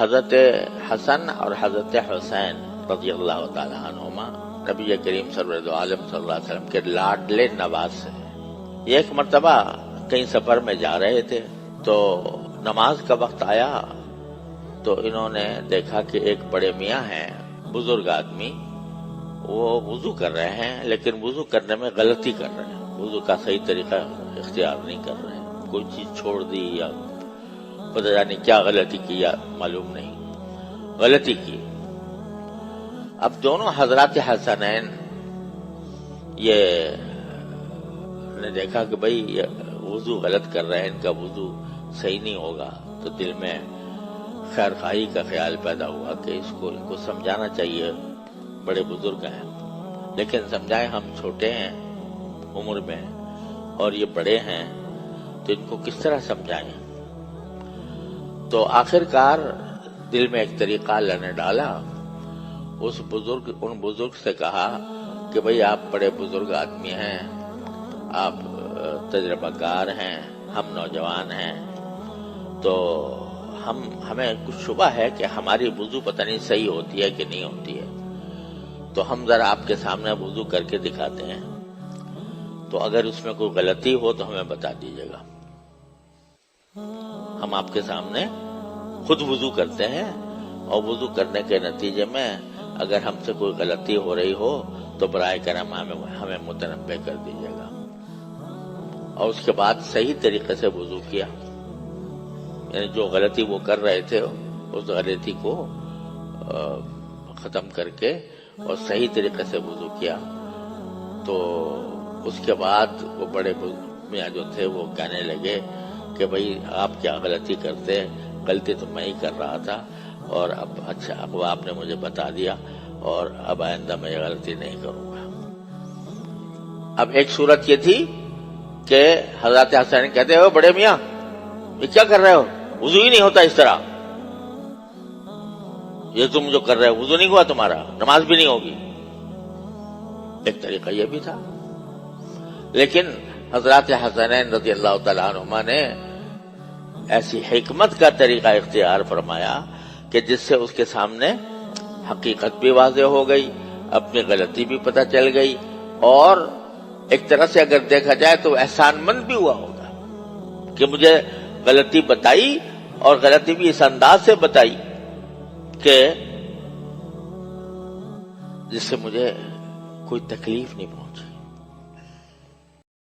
حضرت حسن اور حضرت حسین رضی اللہ تعالیٰ عنہما نبی کریم سرور دو عالم صلی اللہ علیہ وسلم کے لاڈلے نواز سے۔ یہ ایک مرتبہ کہیں سفر میں جا رہے تھے تو نماز کا وقت آیا تو انہوں نے دیکھا کہ ایک بڑے میاں ہیں، بزرگ آدمی، وہ وضو کر رہے ہیں لیکن وضو کرنے میں غلطی کر رہے ہیں، وضو کا صحیح طریقہ اختیار نہیں کر رہے ہیں، کوئی چیز چھوڑ دی یا پتہ جانے کیا غلطی کی یا معلوم نہیں، غلطی کی۔ اب دونوں حضرات حسنین یہ نے دیکھا کہ بھئی وضو غلط کر رہے ہیں، ان کا وضو صحیح نہیں ہوگا، تو دل میں خیر خواہی کا خیال پیدا ہوا کہ ان کو سمجھانا چاہیے، بڑے بزرگ ہیں، لیکن سمجھائیں ہم چھوٹے ہیں عمر میں اور یہ بڑے ہیں تو ان کو کس طرح سمجھائیں۔ تو آخر کار دل میں ایک طریقہ اللہ نے ڈالا، ان بزرگ سے کہا کہ بھئی آپ بڑے بزرگ آدمی ہیں، آپ تجربہ کار ہیں، ہم نوجوان ہیں، تو ہمیں کچھ شبہ ہے کہ ہماری وضو پتہ نہیں صحیح ہوتی ہے کہ نہیں ہوتی ہے، تو ہم ذرا آپ کے سامنے وضو کر کے دکھاتے ہیں، تو اگر اس میں کوئی غلطی ہو تو ہمیں بتا دیجیے گا۔ ہم آپ کے سامنے خود وضو کرتے ہیں اور وضو کرنے کے نتیجے میں اگر ہم سے کوئی غلطی ہو رہی ہو تو برائے کرم ہمیں متنبہ کر دیجیے گا۔ اور اس کے بعد صحیح طریقے سے وضو کیا، یعنی جو غلطی وہ کر رہے تھے اس غلطی کو ختم کر کے اور صحیح طریقے سے وضو کیا۔ تو اس کے بعد وہ بڑے میاں جو تھے وہ کہنے لگے کہ بھئی آپ کیا غلطی کرتے، غلطی تو میں ہی کر رہا تھا، اور اب اچھا اب آپ نے مجھے بتا دیا اور اب آئندہ میں یہ غلطی نہیں کروں گا۔ اب ایک صورت یہ تھی کہ حضرت حسین کہتے ہو بڑے میاں یہ کیا کر رہے ہو، وضو ہی نہیں ہوتا اس طرح، یہ تم جو کر رہے ہو وضو نہیں ہوا تمہارا، نماز بھی نہیں ہوگی۔ ایک طریقہ یہ بھی تھا، لیکن حضرات حسنین رضی اللہ تعالیٰ عنہما نے ایسی حکمت کا طریقہ اختیار فرمایا کہ جس سے اس کے سامنے حقیقت بھی واضح ہو گئی، اپنی غلطی بھی پتہ چل گئی، اور ایک طرح سے اگر دیکھا جائے تو احسان مند بھی ہوا ہوگا کہ مجھے غلطی بتائی، اور غلطی بھی اس انداز سے بتائی کہ جس سے مجھے کوئی تکلیف نہیں پہنچی۔